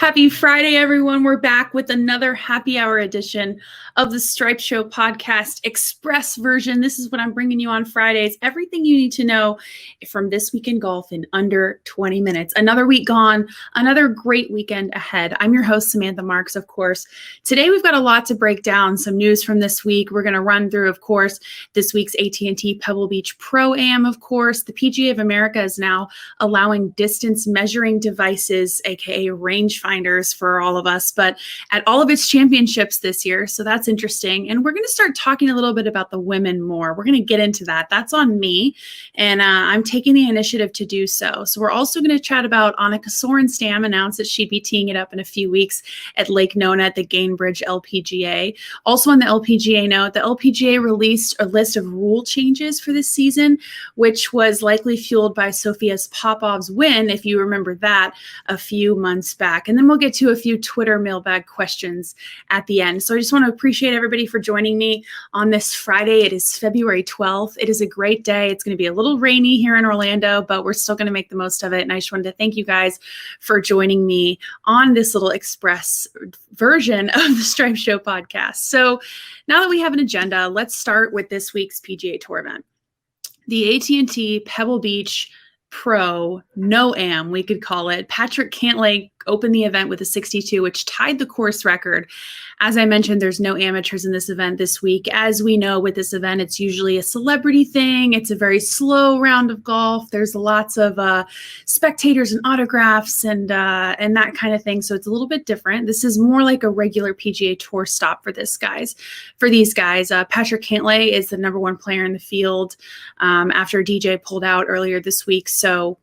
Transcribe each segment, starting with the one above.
Happy Friday, everyone. We're back with another happy hour edition of the Stripe Show podcast express version. This is what I'm bringing you on Fridays. Everything you need to know from this week in golf in under 20 minutes. Another week gone, another great weekend ahead. I'm your host, Samantha Marks, of course. Today, we've got a lot to break down, some news from this week. We're going to run through, of course, this week's AT&T Pebble Beach Pro-Am, of course. The PGA of America is now allowing distance measuring devices, aka rangefinders for all of us, but at all of its championships this year. So that's interesting. And we're going to start talking a little bit about the women more. We're going to get into that. That's on me. And I'm taking the initiative to do so. So we're also going to chat about Annika Sorenstam announced that she'd be teeing it up in a few weeks at Lake Nona at the Gainbridge Lpga. Also on the Lpga note, the Lpga released a list of rule changes for this season, which was likely fueled by Sofia's Popov's win, if you remember that, a few months back. And then we'll get to a few Twitter mailbag questions at the end. So I just want to appreciate everybody for joining me on this Friday. It is February 12th. It is a great day. It's going to be a little rainy here in Orlando, but we're still going to make the most of it. And I just wanted to thank you guys for joining me on this little express version of the Stripe Show podcast. So now that we have an agenda, let's start with this week's PGA Tour event. The AT&T Pebble Beach Pro No-Am, we could call it. Patrick Cantlay opened the event with a 62, which tied the course record. As I mentioned, there's no amateurs in this event this week. As we know, with this event, it's usually a celebrity thing. It's a very slow round of golf. There's lots of spectators and autographs and that kind of thing. So it's a little bit different. This is more like a regular PGA Tour stop for these guys. Patrick Cantlay is the number one player in the field after DJ pulled out earlier this week. So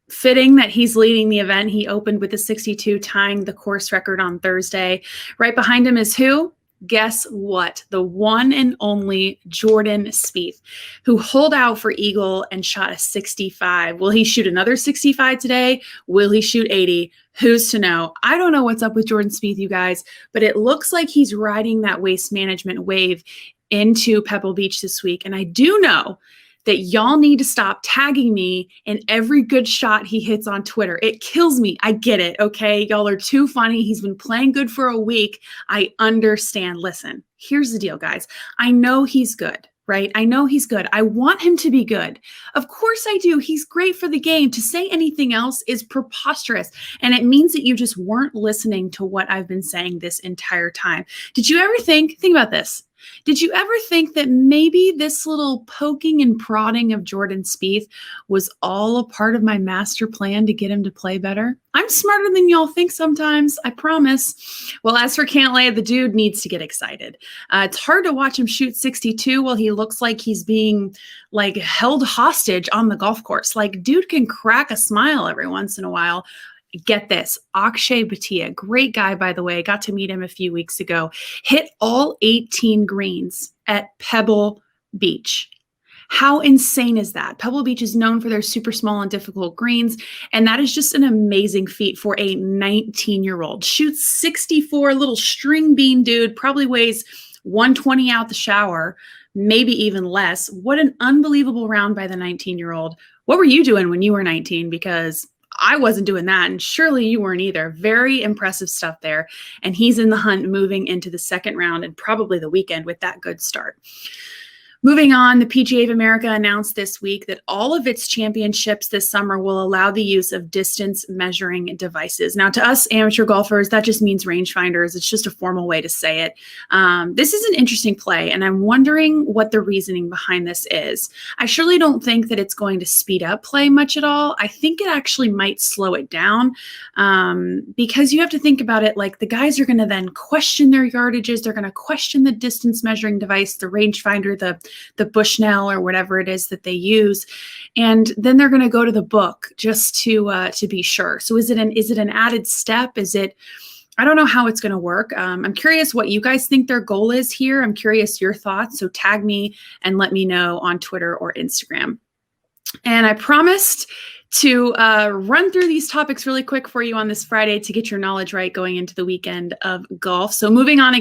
fitting that he's leading the event. He opened with a 62, tying the course record on Thursday. Right behind him is who? Guess what? The one and only Jordan Spieth, who holed out for eagle and shot a 65. Will he shoot another 65 today? Will he shoot 80? Who's to know? I don't know what's up with Jordan Spieth, you guys, but it looks like he's riding that waste management wave into Pebble Beach this week. And I do know that y'all need to stop tagging me in every good shot he hits on Twitter. It kills me. I get it, okay? Y'all are too funny. He's been playing good for a week. I understand. Listen, here's the deal, guys. I know he's good, right? I know he's good. I want him to be good. Of course I do. He's great for the game. To say anything else is preposterous. And it means that you just weren't listening to what I've been saying this entire time. Did you ever think about this. Did you ever think that maybe this little poking and prodding of Jordan Spieth was all a part of my master plan to get him to play better? I'm smarter than y'all think sometimes, I promise. Well, as for Cantlay, the dude needs to get excited. It's hard to watch him shoot 62 while he looks like he's being held hostage on the golf course. Dude can crack a smile every once in a while. Get this, Akshay Bhatia, great guy, by the way, got to meet him a few weeks ago, hit all 18 greens at Pebble Beach. How insane is that? Pebble Beach is known for their super small and difficult greens, and that is just an amazing feat for a 19-year-old. Shoots 64, little string bean dude, probably weighs 120 out the shower, maybe even less. What an unbelievable round by the 19-year-old. What were you doing when you were 19? Because I wasn't doing that, and surely you weren't either. Very impressive stuff there. And he's in the hunt moving into the second round and probably the weekend with that good start. Moving on, the PGA of America announced this week that all of its championships this summer will allow the use of distance measuring devices. Now, to us amateur golfers, that just means rangefinders. It's just a formal way to say it. This is an interesting play, and I'm wondering what the reasoning behind this is. I surely don't think that it's going to speed up play much at all. I think it actually might slow it down because you have to think about it like the guys are going to then question their yardages. They're going to question the distance measuring device, the rangefinder, the Bushnell or whatever it is that they use. And then they're going to go to the book just to be sure. So is it an added step? I don't know how it's going to work. I'm curious what you guys think their goal is here. I'm curious your thoughts. So tag me and let me know on Twitter or Instagram. And I promised to run through these topics really quick for you on this Friday to get your knowledge right going into the weekend of golf. So moving on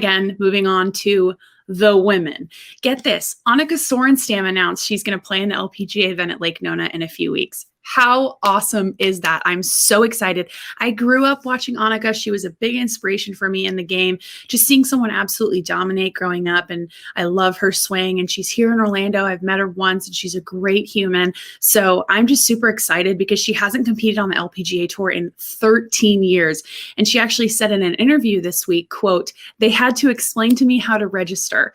to the women. Get this, Annika Sorenstam announced she's going to play in the Lpga event at Lake Nona in a few weeks. How awesome is that? I'm so excited. I grew up watching Annika. She was a big inspiration for me in the game, just seeing someone absolutely dominate growing up. And I love her swing. And she's here in Orlando. I've met her once and she's a great human. So I'm just super excited because she hasn't competed on the LPGA Tour in 13 years. And she actually said in an interview this week, quote, "They had to explain to me how to register."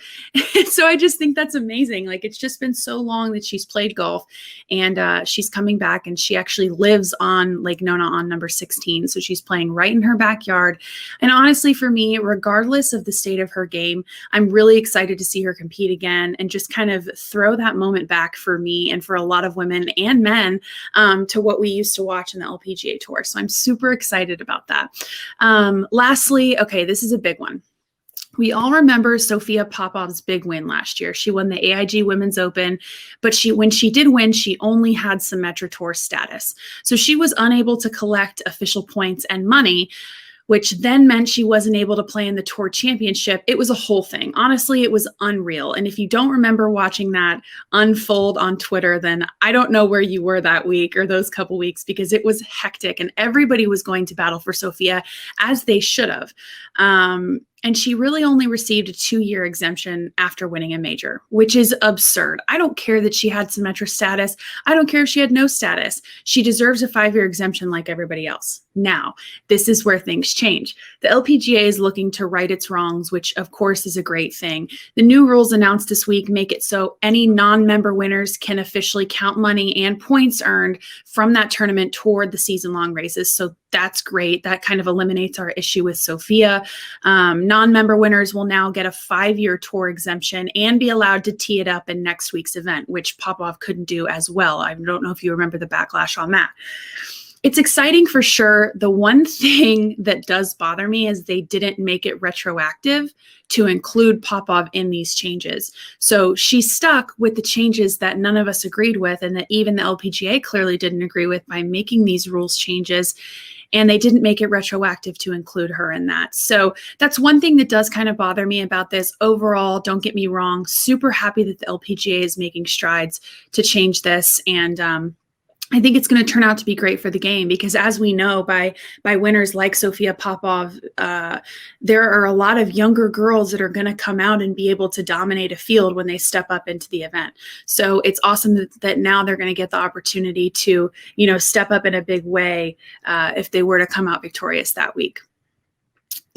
So I just think that's amazing. Like, it's just been so long that she's played golf, and she's coming back. And she actually lives on Lake Nona on number 16. So she's playing right in her backyard. And honestly, for me, regardless of the state of her game, I'm really excited to see her compete again and just kind of throw that moment back for me and for a lot of women and men to what we used to watch in the LPGA Tour. So I'm super excited about that. Lastly, okay, this is a big one. We all remember Sophia Popov's big win last year. She won the AIG Women's Open, but when she did win, she only had Symetra Tour status. So she was unable to collect official points and money, which then meant she wasn't able to play in the Tour Championship. It was a whole thing. Honestly, it was unreal. And if you don't remember watching that unfold on Twitter, then I don't know where you were that week or those couple weeks, because it was hectic and everybody was going to battle for Sophia, as they should have. And she really only received a 2-year exemption after winning a major, which is absurd. I don't care that she had Symetra status. I don't care if she had no status. She deserves a 5-year exemption like everybody else. Now, this is where things change. The LPGA is looking to right its wrongs, which of course is a great thing. The new rules announced this week make it so any non-member winners can officially count money and points earned from that tournament toward the season-long races. So that's great. That kind of eliminates our issue with Sophia. Non-member winners will now get a 5-year tour exemption and be allowed to tee it up in next week's event, which Popov couldn't do as well. I don't know if you remember the backlash on that. It's exciting for sure. The one thing that does bother me is they didn't make it retroactive to include Popov in these changes. So she's stuck with the changes that none of us agreed with, and that even the LPGA clearly didn't agree with, by making these rules changes. And they didn't make it retroactive to include her in that. So that's one thing that does kind of bother me about this. Overall, don't get me wrong, super happy that the LPGA is making strides to change this. And I think it's going to turn out to be great for the game, because as we know, by winners like Sophia Popov, there are a lot of younger girls that are going to come out and be able to dominate a field when they step up into the event. So it's awesome that now they're going to get the opportunity to, step up in a big way if they were to come out victorious that week.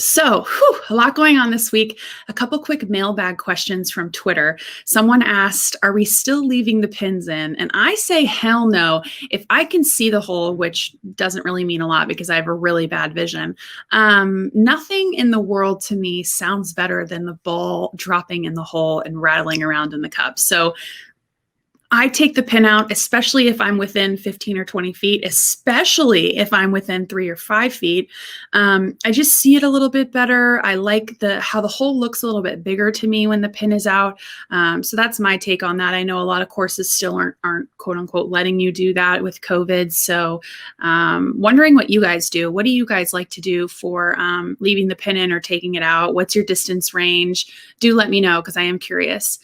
So, a lot going on this week. A couple quick mailbag questions from Twitter. Someone asked, are we still leaving the pins in? And I say, hell no. If I can see the hole, which doesn't really mean a lot because I have a really bad vision, nothing in the world to me sounds better than the ball dropping in the hole and rattling around in the cup. So I take the pin out, especially if I'm within 15 or 20 feet, especially if I'm within 3 or 5 feet. I just see it a little bit better. I like how the hole looks a little bit bigger to me when the pin is out. So that's my take on that. I know a lot of courses still aren't quote unquote letting you do that with COVID. So wondering what you guys do. What do you guys like to do for leaving the pin in or taking it out? What's your distance range? Do let me know, because I am curious.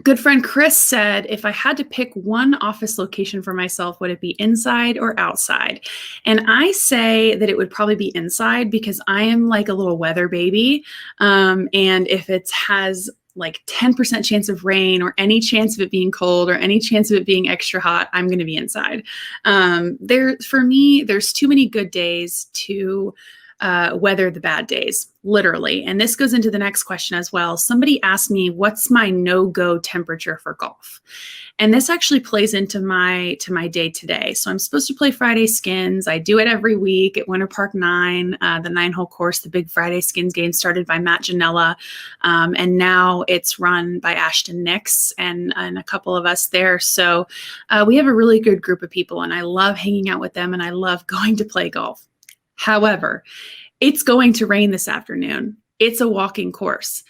Good friend Chris said, if I had to pick one office location for myself, would it be inside or outside? And I say that it would probably be inside, because I am like a little weather baby. And if it has like 10% chance of rain or any chance of it being cold or any chance of it being extra hot, I'm going to be inside. For me, there's too many good days to weather the bad days, literally. And this goes into the next question as well. Somebody asked me, what's my no-go temperature for golf? And this actually plays into my day today. So I'm supposed to play Friday Skins. I do it every week at Winter Park 9, the 9-hole course. The big Friday Skins game started by Matt Janella. And now it's run by Ashton Nix and a couple of us there. So we have a really good group of people, and I love hanging out with them, and I love going to play golf. However, it's going to rain this afternoon. It's a walking course.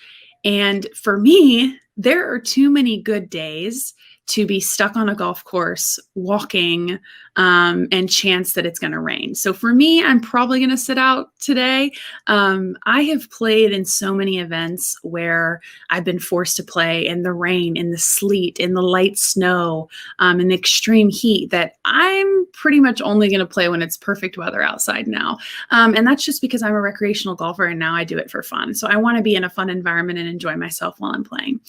And for me, there are too many good days to be stuck on a golf course walking and chance that it's going to rain. So for me, I'm probably going to sit out today. I have played in so many events where I've been forced to play in the rain, in the sleet, in the light snow, in the extreme heat, that I'm pretty much only going to play when it's perfect weather outside now. And that's just because I'm a recreational golfer and now I do it for fun. So I want to be in a fun environment and enjoy myself while I'm playing.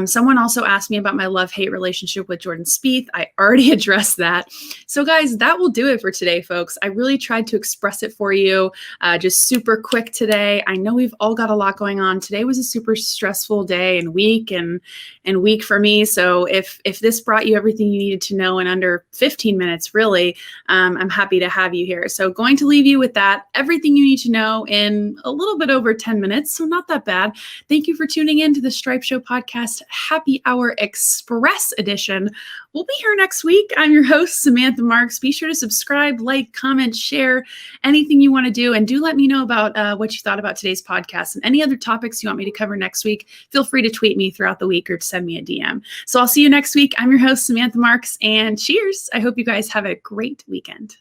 Someone also asked me about my love-hate relationship with Jordan Spieth. I already addressed that. So guys, that will do it for today, folks. I really tried to express it for you, just super quick today. I know we've all got a lot going on. Today was a super stressful day and week for me. So if this brought you everything you needed to know in under 15 minutes, really, I'm happy to have you here. So going to leave you with that, everything you need to know in a little bit over 10 minutes. So not that bad. Thank you for tuning in to the Stripe Show Podcast Happy Hour Express Edition. We'll be here next week. I'm your host, Samantha Marks. Be sure to subscribe, like, comment, share, anything you want to do. And do let me know about what you thought about today's podcast and any other topics you want me to cover next week. Feel free to tweet me throughout the week or to send me a DM. So I'll see you next week. I'm your host, Samantha Marks, and cheers. I hope you guys have a great weekend.